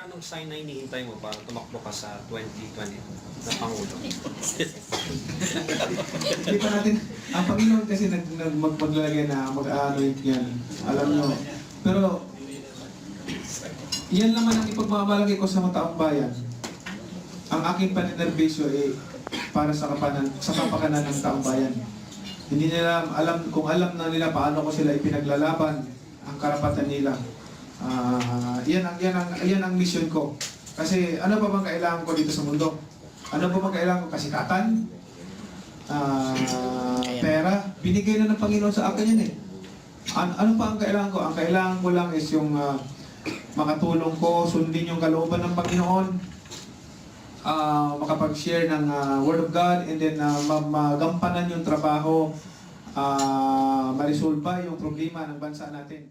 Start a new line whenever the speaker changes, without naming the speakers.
anong sign na hinihintay mo para tumakbo ka sa 2020 na Pangulo?
Hindi pa natin, ang Panginoon kasi maglalagay na mag-anoint yan. Alam nyo. Pero, yan naman ang ipagmamalagay ko sa mga taong bayan. Ang aking paninerbisyo ay para sa kapakanan ng taong bayan. Hindi nila alam, kung alam na nila paano ko sila ipinaglalaban, ang karapatan nila. Yan ang mission ko. Kasi ano pa bang kailangan ko dito sa mundo? Ano pa bang kailangan ko? Kasikatan? Pera? Binigay na ng Panginoon sa akin yan eh. Ano pa ang kailangan ko? Ang kailangan ko lang is yung makatulong ko, sundin yung kalooban ng Panginoon, makapag-share ng Word of God, and then magampanan yung trabaho, marisolba yung problema ng bansa natin.